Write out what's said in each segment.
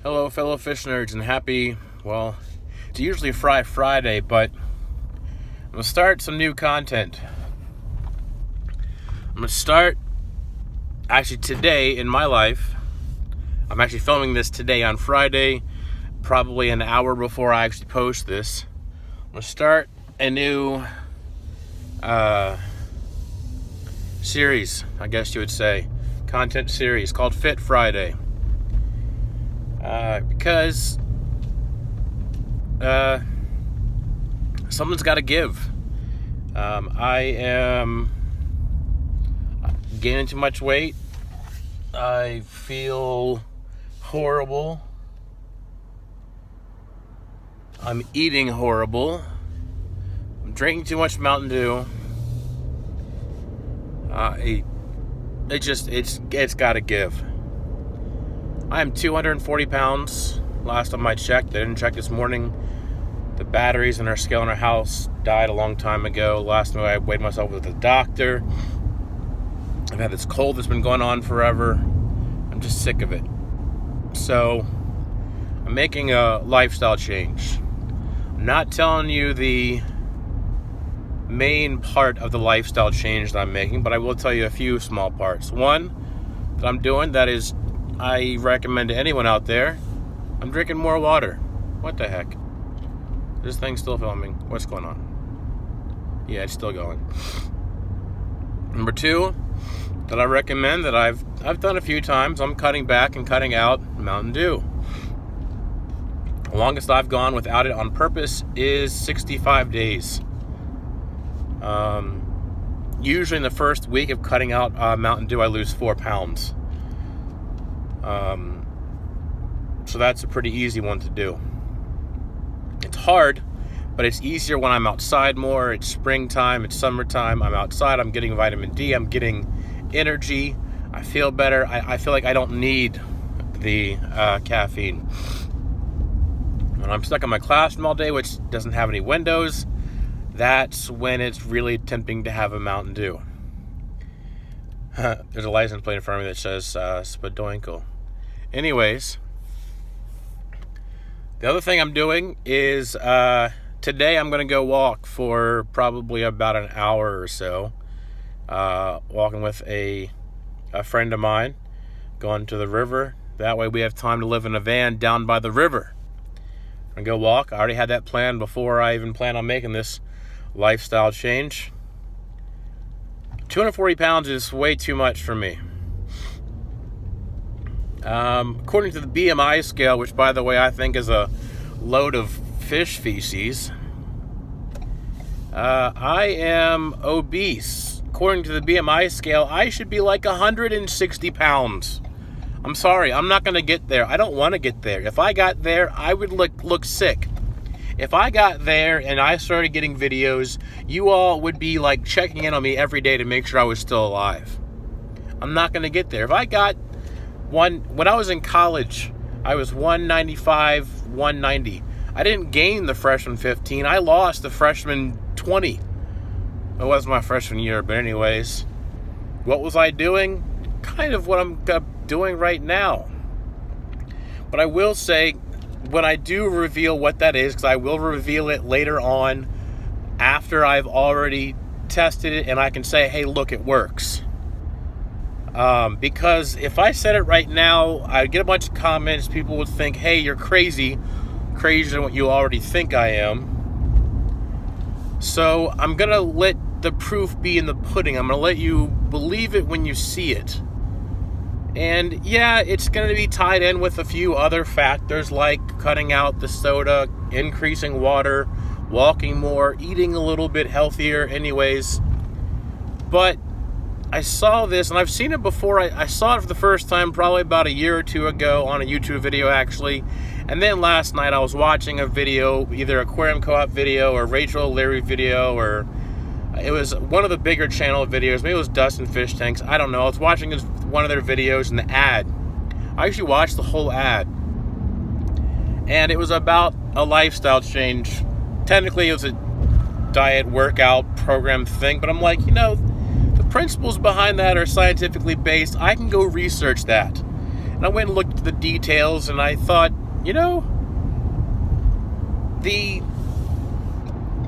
Hello, fellow fish nerds, and happy, well, it's usually Friday, but I'm going to start some new content. I'm going to start, actually today in my life, I'm actually filming this today on Friday, probably an hour before I actually post this. I'm going to start a new series, I guess you would say, content series called Fit Friday. Because something's got to give. I am gaining too much weight. I feel horrible. I'm eating horrible. I'm drinking too much Mountain Dew. It's got to give. I am 240 pounds. Last time I checked, I didn't check this morning. The batteries in our scale in our house died a long time ago. Last night I weighed myself with the doctor. I've had this cold that's been going on forever. I'm just sick of it. So, I'm making a lifestyle change. I'm not telling you the main part of the lifestyle change that I'm making, but I will tell you a few small parts. One that I'm doing that is I recommend to anyone out there, I'm drinking more water. What the heck? This thing's still filming. What's going on? Yeah, it's still going. Number two, that I recommend that I've done a few times, I'm cutting back and cutting out Mountain Dew. The longest I've gone without it on purpose is 65 days. Usually in the first week of cutting out Mountain Dew, I lose 4 pounds. So that's a pretty easy one to do. It's hard, but it's easier when I'm outside more. It's springtime, it's summertime, I'm outside, I'm getting vitamin D, I'm getting energy, I feel better. I feel like I don't need the caffeine. When I'm stuck in my classroom all day, which doesn't have any windows, that's when it's really tempting to have a Mountain Dew. There's a license plate in front of me that says Spadoinkle. Anyways, the other thing I'm doing is today I'm going to go walk for probably about an hour or so. Walking with a friend of mine, going to the river. That way we have time to live in a van down by the river. I'm going to go walk. I already had that plan before I even planned on making this lifestyle change. 240 pounds is way too much for me. According to the BMI scale, which by the way I think is a load of fish feces, I am obese. According to the BMI scale, I should be like 160 pounds. I'm sorry, I'm not going to get there. I don't want to get there. If I got there, I would look sick. If I got there and I started getting videos, you all would be like checking in on me every day to make sure I was still alive. I'm not going to get there. If I got when I was in college, I was 195, 190. I didn't gain the freshman 15. I lost the freshman 20. It was my freshman year, but anyways, what was I doing? Kind of what I'm doing right now. But I will say, when I do reveal what that is, because I will reveal it later on after I've already tested it and I can say, hey, look, it works. Because if I said it right now, I'd get a bunch of comments. People would think, hey, you're crazier than what you already think I am. So I'm going to let the proof be in the pudding. I'm going to let you believe it when you see it. And yeah, it's going to be tied in with a few other factors like cutting out the soda, increasing water, walking more, eating a little bit healthier anyways. But I saw this, and I've seen it before. I saw it for the first time probably about a year or two ago on a YouTube video, actually. And then last night I was watching a video, either Aquarium Co-op video or Rachel O'Leary video, or it was one of the bigger channel videos. Maybe it was Dustin Fish Tanks. I don't know. I was watching one of their videos, and the ad. I actually watched the whole ad. And it was about a lifestyle change. Technically, it was a diet workout program thing, but I'm like, you know, the principles behind that are scientifically based. I can go research that. And I went and looked at the details, and I thought, you know, the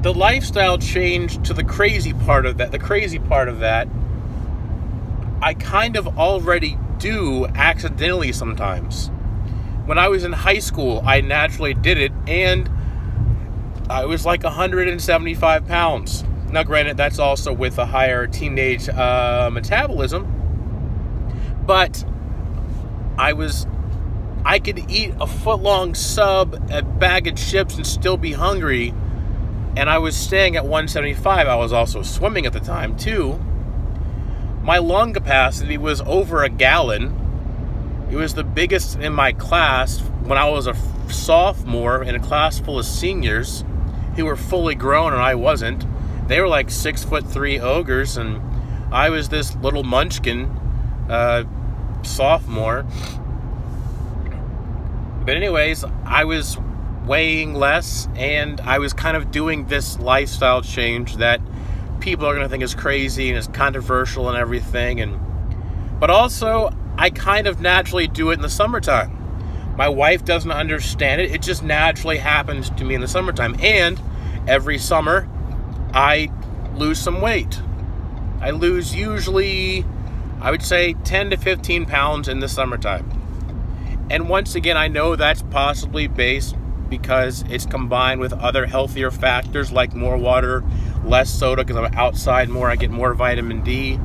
lifestyle change to the crazy part of that, I kind of already do accidentally sometimes. When I was in high school, I naturally did it, and I was like 175 pounds. Now, granted, that's also with a higher teenage metabolism, but I could eat a foot-long sub, a bag of chips, and still be hungry, and I was staying at 175. I was also swimming at the time, too. My lung capacity was over a gallon. It was the biggest in my class when I was a sophomore in a class full of seniors who were fully grown and I wasn't. They were like 6'3" ogres, and I was this little munchkin sophomore. But anyways, I was weighing less, and I was kind of doing this lifestyle change that people are going to think is crazy and is controversial and everything. But also, I kind of naturally do it in the summertime. My wife doesn't understand it. It just naturally happens to me in the summertime. And every summer, I lose some weight. I lose usually, I would say, 10 to 15 pounds in the summertime. And once again, I know that's possibly based because it's combined with other healthier factors like more water, less soda, because I'm outside more, I get more vitamin D.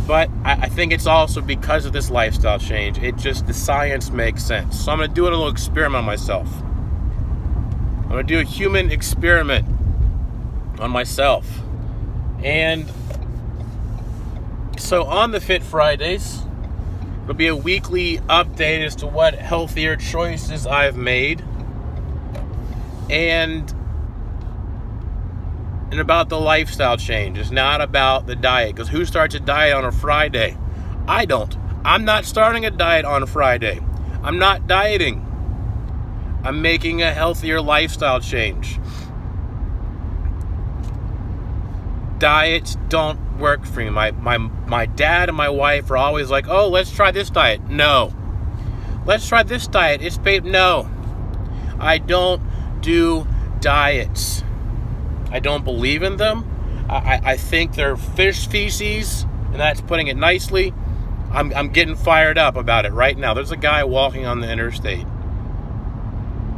But I think it's also because of this lifestyle change. The science makes sense. So I'm going to do a little experiment on myself. I'm going to do a human experiment on myself. And so on the Fit Fridays, it'll be a weekly update as to what healthier choices I've made. And about the lifestyle change. It's not about the diet. Because who starts a diet on a Friday? I don't. I'm not starting a diet on a Friday. I'm not dieting. I'm making a healthier lifestyle change. Diets don't work for me. My dad and my wife are always like, oh, let's try this diet. No. Let's try this diet. It's babe. No. I don't do diets. I don't believe in them. I think they're fish feces, and that's putting it nicely. I'm getting fired up about it right now. There's a guy walking on the interstate.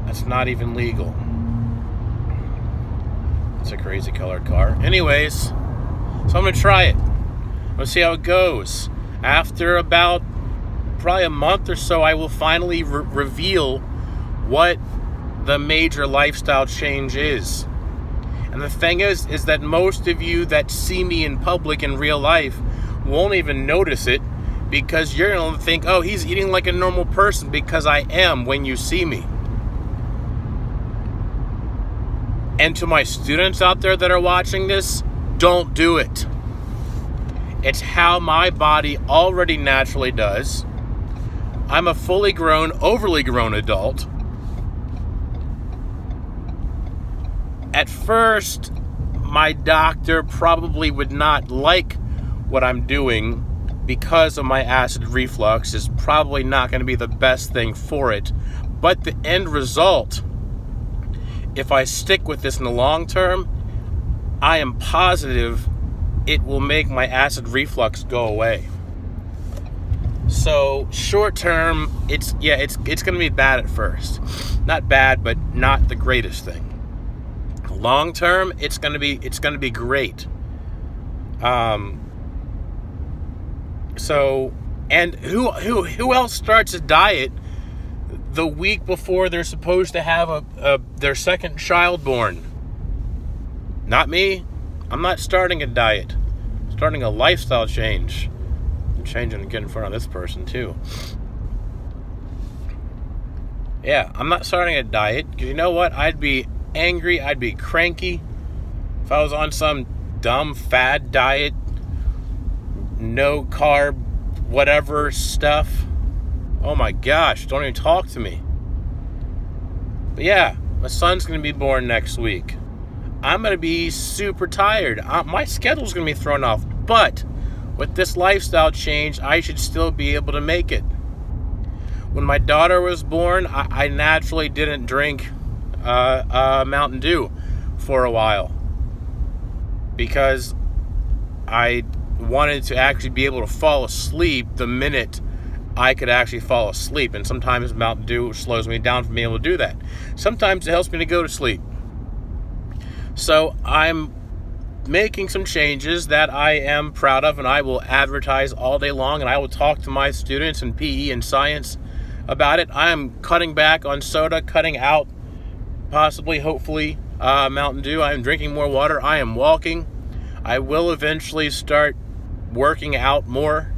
That's not even legal. It's a crazy colored car. Anyways, so I'm going to try it. I'm going to see how it goes. After about probably a month or so, I will finally reveal what the major lifestyle change is. And the thing is that most of you that see me in public in real life won't even notice it because you're going to think, oh, he's eating like a normal person, because I am when you see me. And to my students out there that are watching this, don't do it. It's how my body already naturally does. I'm a fully grown, overly grown adult. At first, my doctor probably would not like what I'm doing because of my acid reflux. Is probably not going to be the best thing for it. But the end result, if I stick with this in the long term, I am positive it will make my acid reflux go away. So short term, it's going to be bad at first. Not bad, but not the greatest thing. Long term, it's going to be great. So, and who else starts a diet the week before they're supposed to have their second child born? Not me. I'm not starting a diet. I'm starting a lifestyle change. I'm changing to get in front of this person too. Yeah, I'm not starting a diet because you know what? I'd be angry, I'd be cranky if I was on some dumb fad diet, no carb, whatever stuff. Oh my gosh, don't even talk to me. But yeah, my son's going to be born next week. I'm going to be super tired. My schedule's going to be thrown off. But with this lifestyle change, I should still be able to make it. When my daughter was born, I naturally didn't drink Mountain Dew for a while because I wanted to actually be able to fall asleep the minute I could actually fall asleep. And sometimes Mountain Dew slows me down from being able to do that. Sometimes it helps me to go to sleep. So I'm making some changes that I am proud of, and I will advertise all day long, and I will talk to my students in PE and science about it. I am cutting back on soda, cutting out possibly, hopefully, Mountain Dew. I am drinking more water. I am walking. I will eventually start working out more.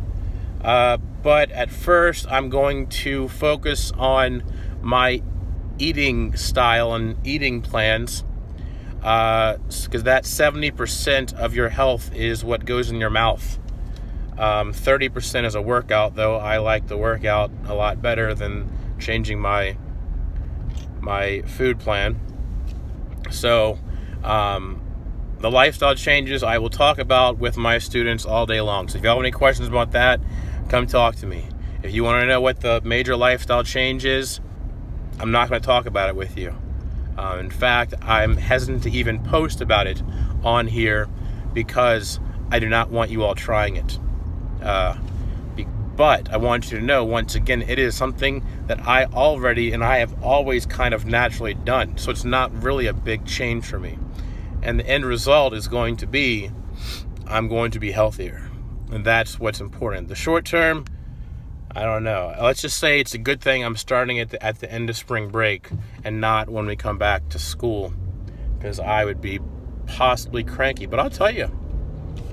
But at first, I'm going to focus on my eating style and eating plans. Because that 70% of your health is what goes in your mouth. 30% is a workout, though I like the workout a lot better than changing my food plan. So, the lifestyle changes I will talk about with my students all day long. So if you have any questions about that, come talk to me. If you want to know what the major lifestyle change is, I'm not going to talk about it with you. In fact, I'm hesitant to even post about it on here because I do not want you all trying it. But I want you to know, once again, it is something that I have always kind of naturally done. So it's not really a big change for me. And the end result is going to be, I'm going to be healthier. And that's what's important. The short term, I don't know. Let's just say it's a good thing I'm starting at the end of spring break and not when we come back to school, because I would be possibly cranky. But I'll tell you,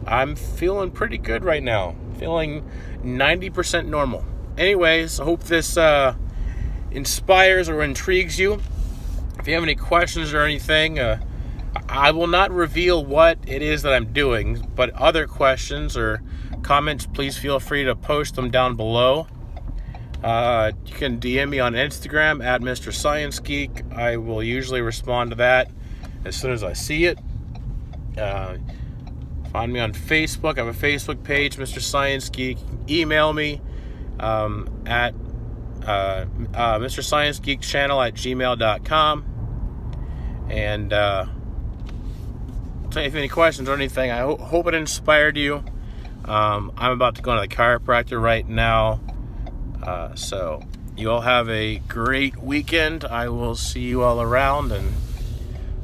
I'm feeling pretty good right now. Feeling 90% normal. Anyways, I hope this inspires or intrigues you. If you have any questions or anything, I will not reveal what it is that I'm doing, but other questions or comments, please feel free to post them down below. You can DM me on Instagram at Mr. Science Geek. I will usually respond to that as soon as I see it. Find me on Facebook. I have a Facebook page, Mr. Science Geek. Email me at Mr. Science Geek channel at gmail.com. And I'll tell you if you have any questions or anything. I hope it inspired you. I'm about to go to the chiropractor right now. So you all have a great weekend. I will see you all around, and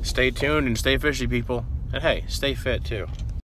stay tuned and stay fishy, people. And hey, stay fit too.